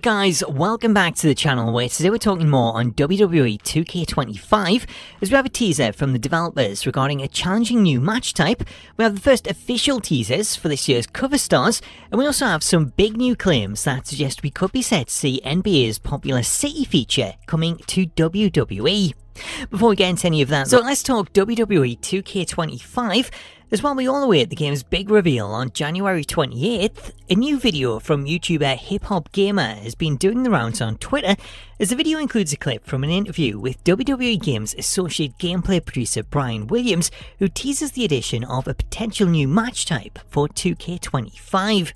Guys, welcome back to the channel where today we're talking more on WWE 2K25 as we have a teaser from the developers regarding a challenging new match type. We have the first official teasers for this year's cover stars, and we also have some big new claims that suggest we could be set to see NBA's popular city feature coming to WWE. Before we get into any of that, so let's talk WWE 2K25. As while we all await the game's big reveal on January 28th, a new video from YouTuber Hip Hop Gamer has been doing the rounds on Twitter, as the video includes a clip from an interview with WWE Games associate gameplay producer Brian Williams, who teases the addition of a potential new match type for 2K25.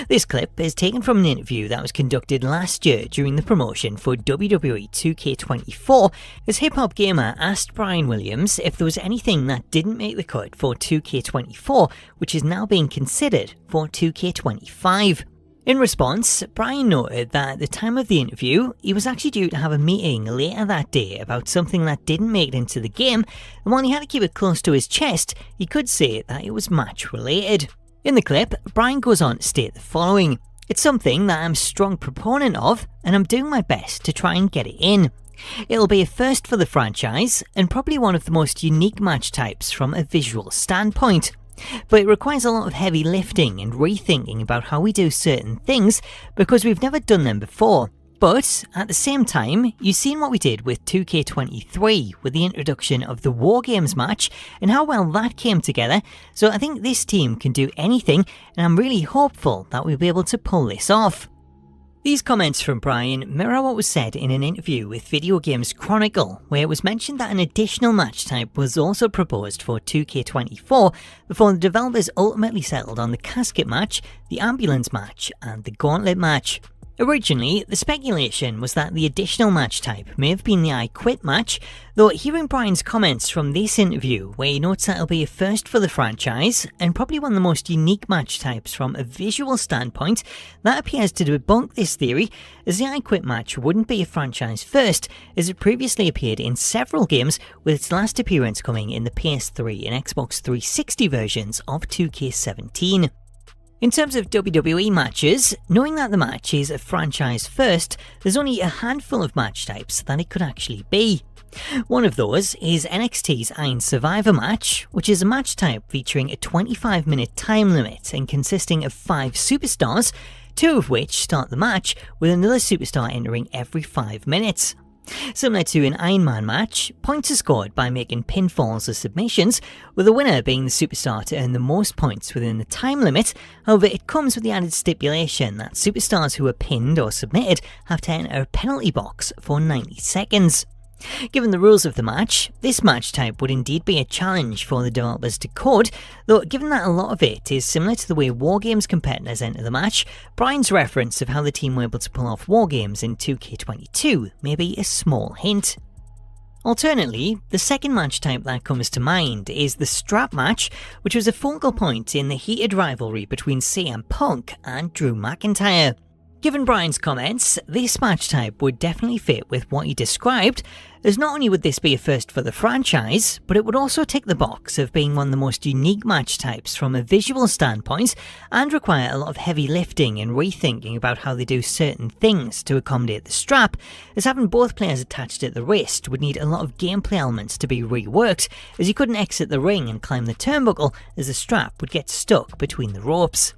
This clip is taken from an interview that was conducted last year during the promotion for WWE 2K24, as Hip Hop Gamer asked Brian Williams if there was anything that didn't make the cut for 2K24, which is now being considered for 2K25. In response, Brian noted that at the time of the interview, he was actually due to have a meeting later that day about something that didn't make it into the game, and while he had to keep it close to his chest, he could say that it was match related. In the clip, Brian goes on to state the following: "It's something that I'm a strong proponent of, and I'm doing my best to try and get it in. It'll be a first for the franchise, and probably one of the most unique match types from a visual standpoint. But it requires a lot of heavy lifting and rethinking about how we do certain things, because we've never done them before. But at the same time, you've seen what we did with 2K23 with the introduction of the War Games match and how well that came together, so I think this team can do anything, and I'm really hopeful that we'll be able to pull this off." These comments from Brian mirror what was said in an interview with Video Games Chronicle, where it was mentioned that an additional match type was also proposed for 2K24 before the developers ultimately settled on the casket match, the ambulance match, and the gauntlet match. Originally, the speculation was that the additional match type may have been the I Quit match, though hearing Brian's comments from this interview, where he notes that it'll be a first for the franchise, and probably one of the most unique match types from a visual standpoint, that appears to debunk this theory, as the I Quit match wouldn't be a franchise first, as it previously appeared in several games, with its last appearance coming in the PS3 and Xbox 360 versions of 2K17. In terms of WWE matches, knowing that the match is a franchise first, there's only a handful of match types that it could actually be. One of those is NXT's Iron Survivor match, which is a match type featuring a 25-minute time limit and consisting of 5 superstars, 2 of which start the match with another superstar entering every 5 minutes. Similar to an Iron Man match, points are scored by making pinfalls or submissions, with the winner being the superstar to earn the most points within the time limit. However, it comes with the added stipulation that superstars who are pinned or submitted have to enter a penalty box for 90 seconds. Given the rules of the match, this match type would indeed be a challenge for the developers to code, though given that a lot of it is similar to the way War Games competitors enter the match, Brian's reference of how the team were able to pull off War Games in 2K22 may be a small hint. Alternately, the second match type that comes to mind is the strap match, which was a focal point in the heated rivalry between CM Punk and Drew McIntyre. Given Brian's comments, this match type would definitely fit with what he described, as not only would this be a first for the franchise, but it would also tick the box of being one of the most unique match types from a visual standpoint, and require a lot of heavy lifting and rethinking about how they do certain things to accommodate the strap, as having both players attached at the wrist would need a lot of gameplay elements to be reworked, as you couldn't exit the ring and climb the turnbuckle, as the strap would get stuck between the ropes.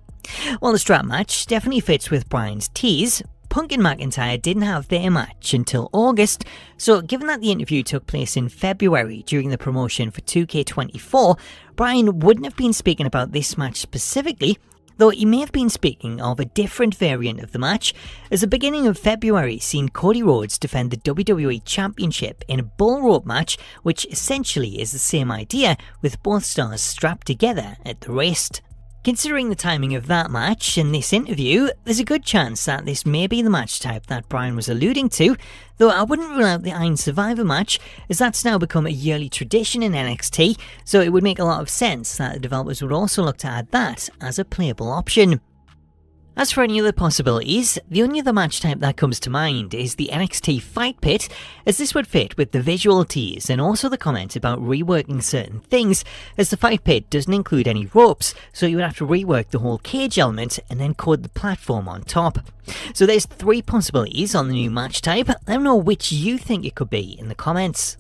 While the strap match definitely fits with Brian's tease, Punk and McIntyre didn't have their match until August, so given that the interview took place in February during the promotion for 2K24, Brian wouldn't have been speaking about this match specifically, though he may have been speaking of a different variant of the match, as the beginning of February seen Cody Rhodes defend the WWE Championship in a bull rope match, which essentially is the same idea, with both stars strapped together at the wrist. Considering the timing of that match and this interview, there's a good chance that this may be the match type that Brian was alluding to, though I wouldn't rule out the Iron Survivor match, as that's now become a yearly tradition in NXT, so it would make a lot of sense that the developers would also look to add that as a playable option. As for any other possibilities, the only other match type that comes to mind is the NXT Fight Pit, as this would fit with the visual tease and also the comment about reworking certain things, as the Fight Pit doesn't include any ropes, so you would have to rework the whole cage element and then code the platform on top. So there's 3 possibilities on the new match type. Let me know which you think it could be in the comments.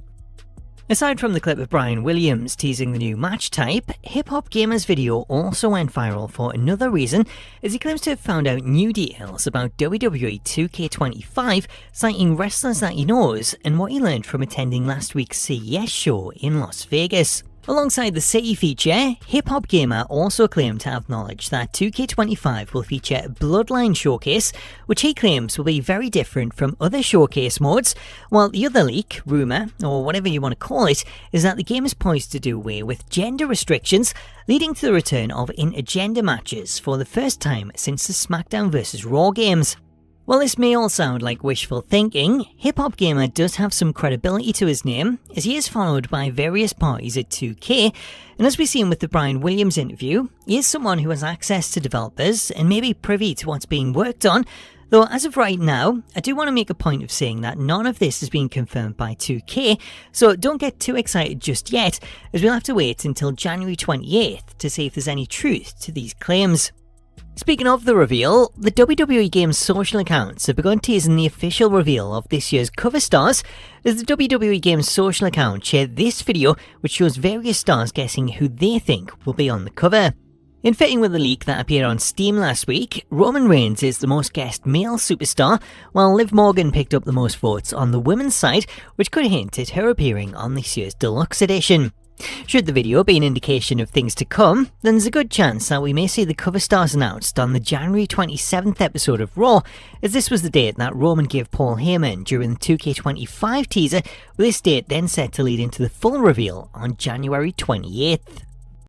Aside from the clip of Brian Williams teasing the new match type, Hip Hop Gamer's video also went viral for another reason, as he claims to have found out new details about WWE 2K25, citing wrestlers that he knows and what he learned from attending last week's CES show in Las Vegas. Alongside the City feature, Hip Hop Gamer also claimed to have knowledge that 2K25 will feature a Bloodline showcase, which he claims will be very different from other showcase modes, while the other leak, rumour, or whatever you want to call it, is that the game is poised to do away with gender restrictions, leading to the return of intergender matches for the first time since the SmackDown vs Raw games. While this may all sound like wishful thinking, Hip Hop Gamer does have some credibility to his name, as he is followed by various parties at 2K, and as we've seen with the Brian Williams interview, he is someone who has access to developers and may be privy to what's being worked on, though as of right now, I do want to make a point of saying that none of this has been confirmed by 2K, so don't get too excited just yet, as we'll have to wait until January 28th to see if there's any truth to these claims. Speaking of the reveal, the WWE Games social accounts have begun teasing the official reveal of this year's cover stars, as the WWE Games social account shared this video which shows various stars guessing who they think will be on the cover. In fitting with the leak that appeared on Steam last week, Roman Reigns is the most guessed male superstar, while Liv Morgan picked up the most votes on the women's side, which could hint at her appearing on this year's deluxe edition. Should the video be an indication of things to come, then there's a good chance that we may see the cover stars announced on the January 27th episode of Raw, as this was the date that Roman gave Paul Heyman during the 2K25 teaser, with this date then set to lead into the full reveal on January 28th.